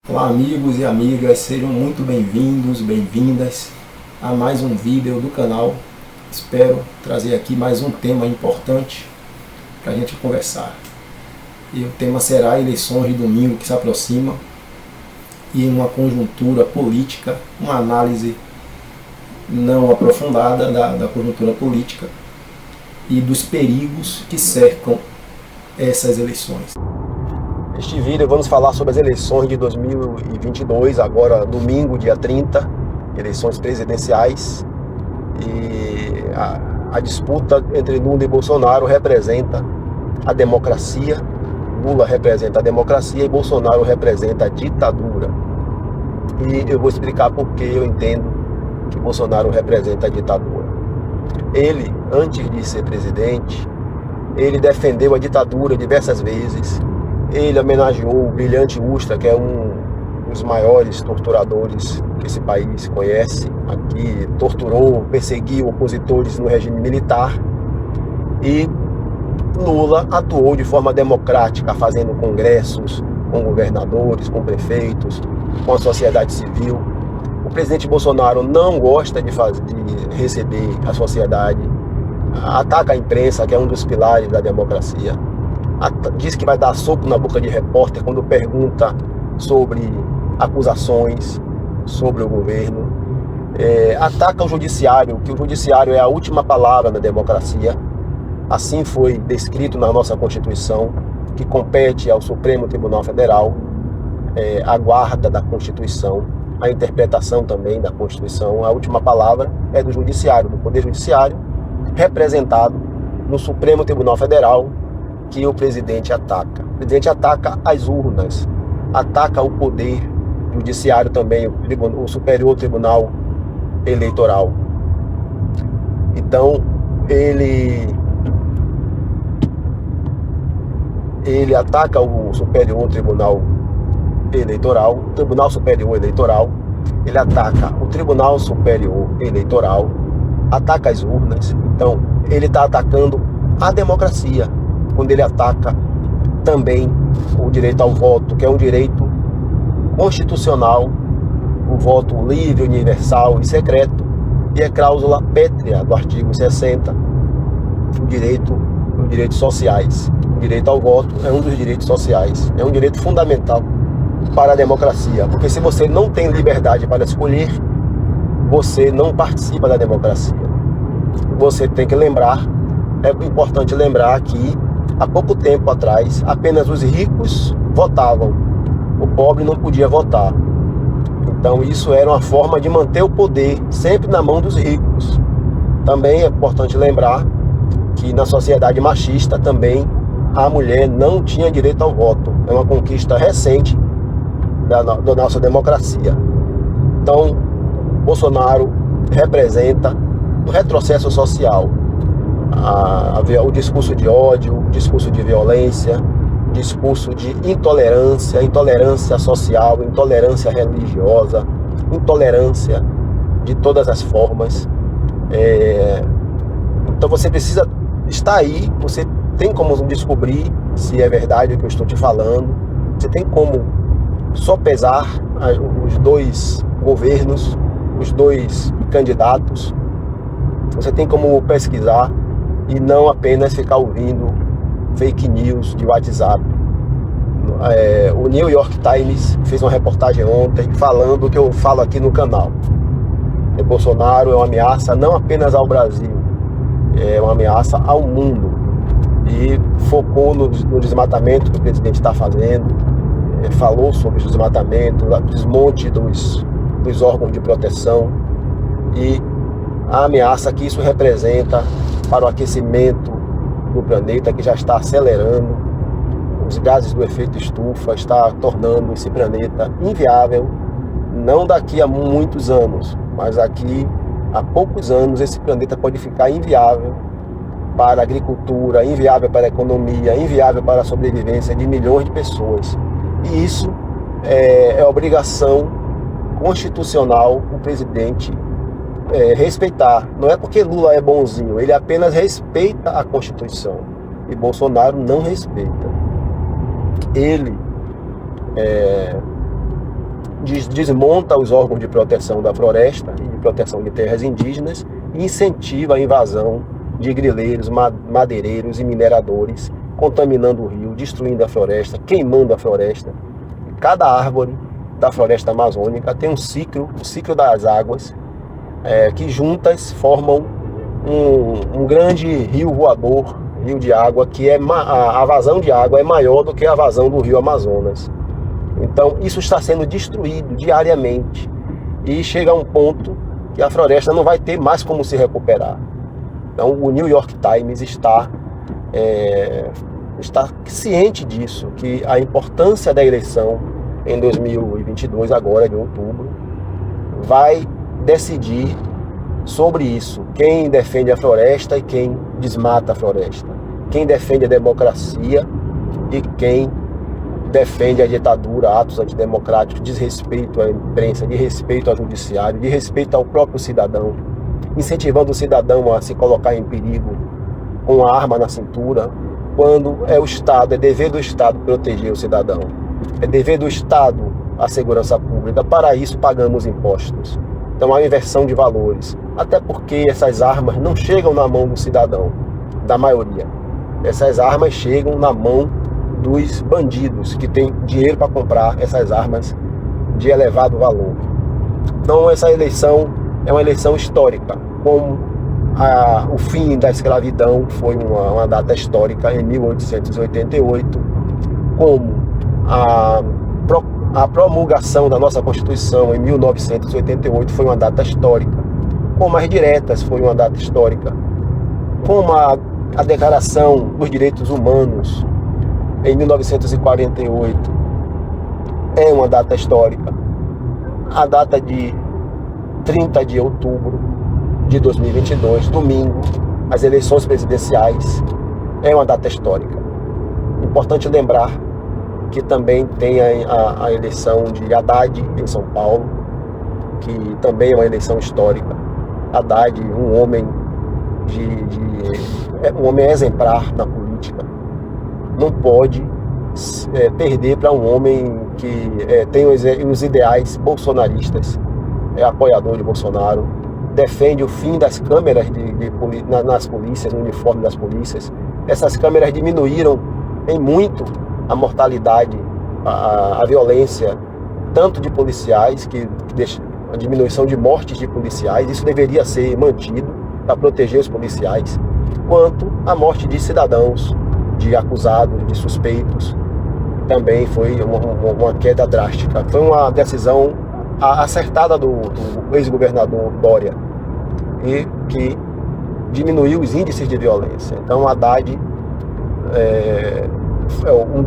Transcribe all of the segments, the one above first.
Olá amigos e amigas, sejam muito bem-vindos, bem-vindas a mais um vídeo do canal. Espero trazer aqui mais um tema importante para a gente conversar. E o tema será eleições de domingo que se aproxima e uma conjuntura política, uma análise não aprofundada da conjuntura política e dos perigos que cercam essas eleições. Neste vídeo vamos falar sobre as eleições de 2022, agora domingo, dia 30, eleições presidenciais. E a disputa entre Lula e Bolsonaro representa a democracia. Lula representa a democracia e Bolsonaro representa a ditadura. E eu vou explicar por que eu entendo que Bolsonaro representa a ditadura. Ele, antes de ser presidente, ele defendeu a ditadura diversas vezes. Ele homenageou o Brilhante Ustra, que é um dos maiores torturadores que esse país conhece. Aqui torturou, perseguiu opositores no regime militar. E Lula atuou de forma democrática, fazendo congressos com governadores, com prefeitos, com a sociedade civil. O presidente Bolsonaro não gosta de receber a sociedade, ataca a imprensa, que é um dos pilares da democracia. Diz que vai dar soco na boca de repórter quando pergunta sobre acusações sobre o governo. Ataca o judiciário, que o judiciário é a última palavra na democracia. Assim foi descrito na nossa Constituição, que compete ao Supremo Tribunal Federal a guarda da Constituição, a interpretação também da Constituição. A última palavra é do judiciário, do Poder Judiciário, representado no Supremo Tribunal Federal, que o presidente ataca. O presidente ataca as urnas, ataca o poder judiciário também, o Superior Tribunal Eleitoral. Então, ele ataca o Superior Tribunal Eleitoral, o Tribunal Superior Eleitoral, ele ataca o Tribunal Superior Eleitoral, ataca as urnas. Então, ele está atacando a democracia, quando ele ataca também o direito ao voto, que é um direito constitucional, o voto livre, universal e secreto, e é cláusula pétrea do artigo 60, os direitos sociais. O direito ao voto é um dos direitos sociais, é um direito fundamental para a democracia, porque se você não tem liberdade para escolher, você não participa da democracia. Você tem que lembrar, é importante lembrar que há pouco tempo atrás, apenas os ricos votavam. O pobre não podia votar. Então isso era uma forma de manter o poder sempre na mão dos ricos. Também é importante lembrar que na sociedade machista também a mulher não tinha direito ao voto. É uma conquista recente da nossa democracia. Então, Bolsonaro representa um retrocesso social. O discurso de ódio, o discurso de violência, discurso de intolerância social, intolerância religiosa, intolerância de todas as formas. Então você precisa estar aí, você tem como descobrir se é verdade o que eu estou te falando, você tem como sopesar os dois governos, os dois candidatos, você tem como pesquisar e não apenas ficar ouvindo fake news de WhatsApp. O New York Times fez uma reportagem ontem falando o que eu falo aqui no canal. Bolsonaro é uma ameaça não apenas ao Brasil, é uma ameaça ao mundo. E focou no desmatamento que o presidente está fazendo, falou sobre o desmatamento, o desmonte dos órgãos de proteção e a ameaça que isso representa para o aquecimento do planeta, que já está acelerando. Os gases do efeito estufa está tornando esse planeta inviável, não daqui a muitos anos, mas aqui a poucos anos esse planeta pode ficar inviável para a agricultura, inviável para a economia, inviável para a sobrevivência de milhões de pessoas. E isso é obrigação constitucional o presidente respeitar. Não é porque Lula é bonzinho, ele apenas respeita a Constituição. E Bolsonaro não respeita. Ele desmonta os órgãos de proteção da floresta e de proteção de terras indígenas e incentiva a invasão de grileiros, madeireiros e mineradores, contaminando o rio, destruindo a floresta, queimando a floresta. Cada árvore da floresta amazônica tem um ciclo, o ciclo das águas, que juntas formam um grande rio voador, rio de água, que a vazão de água é maior do que a vazão do rio Amazonas. Então isso está sendo destruído diariamente e chega a um ponto que a floresta não vai ter mais como se recuperar. Então o New York Times está ciente disso, que a importância da eleição em 2022, agora de outubro, vai decidir sobre isso, quem defende a floresta e quem desmata a floresta, quem defende a democracia e quem defende a ditadura, atos antidemocráticos, desrespeito à imprensa, de respeito ao judiciário, de respeito ao próprio cidadão, incentivando o cidadão a se colocar em perigo com a arma na cintura, quando é o Estado, é dever do Estado proteger o cidadão, é dever do Estado a segurança pública, para isso pagamos impostos. Então há uma inversão de valores, até porque essas armas não chegam na mão do cidadão, da maioria. Essas armas chegam na mão dos bandidos, que têm dinheiro para comprar essas armas de elevado valor. Então essa eleição é uma eleição histórica, como o fim da escravidão foi uma data histórica em 1888, como a promulgação da nossa Constituição em 1988 foi uma data histórica, como as diretas foi uma data histórica, como a Declaração dos Direitos Humanos em 1948 é uma data histórica. A data de 30 de outubro de 2022, domingo, as eleições presidenciais, é uma data histórica. Importante lembrar que também tem a eleição de Haddad em São Paulo, que também é uma eleição histórica. Haddad, um homem um homem exemplar na política, não pode perder para um homem que tem os ideais bolsonaristas, é apoiador de Bolsonaro, defende o fim das câmeras nas polícias, no uniforme das polícias. Essas câmeras diminuíram em muito a mortalidade, a violência, tanto de policiais, a diminuição de mortes de policiais, isso deveria ser mantido para proteger os policiais, quanto a morte de cidadãos, de acusados, de suspeitos, também foi uma queda drástica. Foi uma decisão acertada do ex-governador Dória, e que diminuiu os índices de violência. Então Haddad é um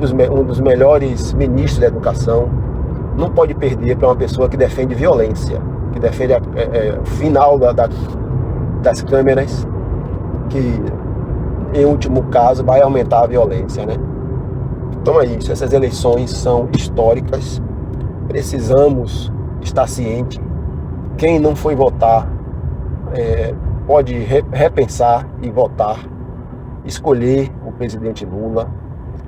dos melhores ministros da educação, não pode perder para uma pessoa que defende violência, que defende o final das câmeras, que em último caso vai aumentar a violência, né? Então é isso, essas eleições são históricas, precisamos estar ciente. Quem não foi votar pode repensar e votar, escolher o presidente Lula,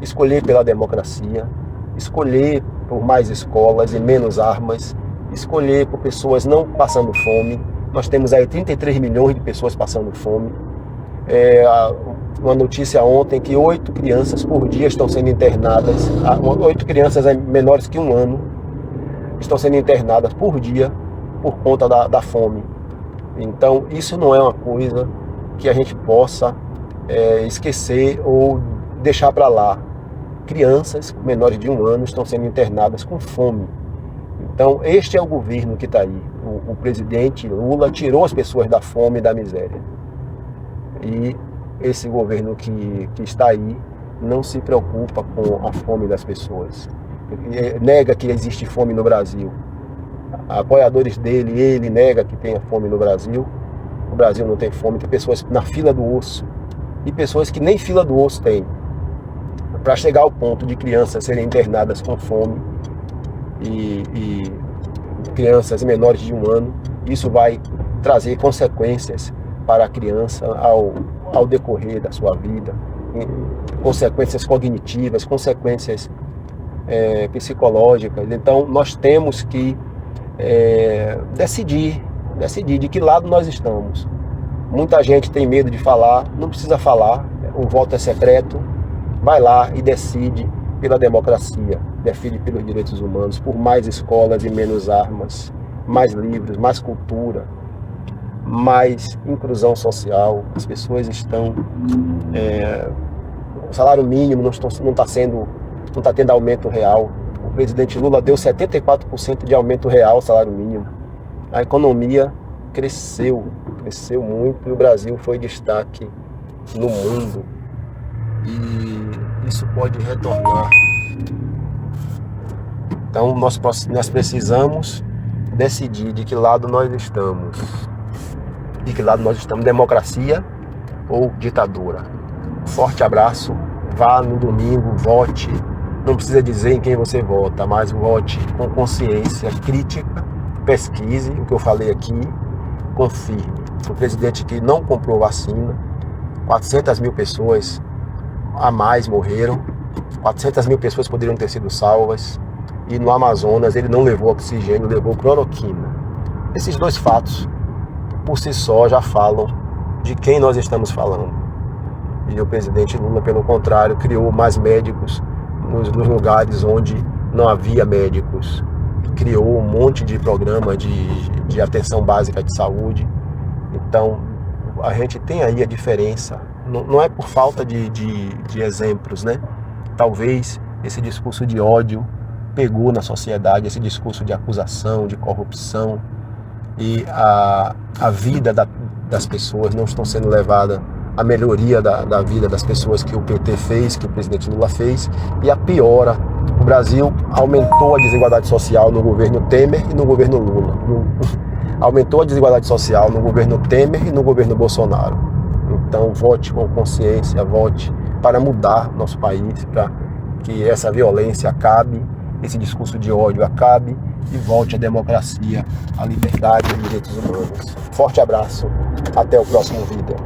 escolher pela democracia, escolher por mais escolas e menos armas, escolher por pessoas não passando fome. Nós temos aí 33 milhões de pessoas passando fome. Uma notícia ontem que 8 crianças por dia estão sendo internadas, 8 crianças menores que 1 ano estão sendo internadas por dia por conta da fome. Então isso não é uma coisa que a gente possa esquecer ou deixar para lá. Crianças menores de 1 ano estão sendo internadas com fome. Então este é o governo que está aí. O presidente Lula tirou as pessoas da fome e da miséria. E esse governo que está aí não se preocupa com a fome das pessoas. Nega que existe fome no Brasil. Apoiadores dele, ele nega que tenha fome no Brasil. O Brasil não tem fome, tem pessoas na fila do osso. E pessoas que nem fila do osso tem. Para chegar ao ponto de crianças serem internadas com fome e crianças menores de 1 ano, isso vai trazer consequências para a criança ao decorrer da sua vida, consequências cognitivas, consequências psicológicas. Então nós temos que decidir de que lado nós estamos. Muita gente tem medo de falar, não precisa falar, o voto é secreto, vai lá e decide pela democracia, decide pelos direitos humanos, por mais escolas e menos armas, mais livros, mais cultura, mais inclusão social. As pessoas estão... o salário mínimo não está tendo aumento real. O presidente Lula deu 74% de aumento real ao salário mínimo. A economia cresceu muito e o Brasil foi destaque no mundo. E isso pode retornar. Então nós precisamos decidir de que lado nós estamos. De que lado nós estamos, democracia ou ditadura. Forte abraço, vá no domingo, vote. Não precisa dizer em quem você vota, mas vote com consciência crítica, pesquise o que eu falei aqui, confirme. O presidente que não comprou vacina, 400 mil pessoas a mais morreram, 400 mil pessoas poderiam ter sido salvas, e no Amazonas ele não levou oxigênio, levou cloroquina. Esses dois fatos, por si só, já falam de quem nós estamos falando. E o presidente Lula, pelo contrário, criou mais médicos nos lugares onde não havia médicos. Criou um monte de programa de atenção básica de saúde. Então, a gente tem aí a diferença. Não é por falta de exemplos, né? Talvez esse discurso de ódio pegou na sociedade, esse discurso de acusação, de corrupção, e a vida das pessoas não estão sendo levada, a melhoria da vida das pessoas que o PT fez, que o presidente Lula fez, e a piora. O Brasil aumentou a desigualdade social no governo Temer e no governo Lula. Aumentou a desigualdade social no governo Temer e no governo Bolsonaro. Então vote com consciência, vote para mudar nosso país, para que essa violência acabe, esse discurso de ódio acabe e volte a democracia, a liberdade e os direitos humanos. Forte abraço, até o próximo vídeo.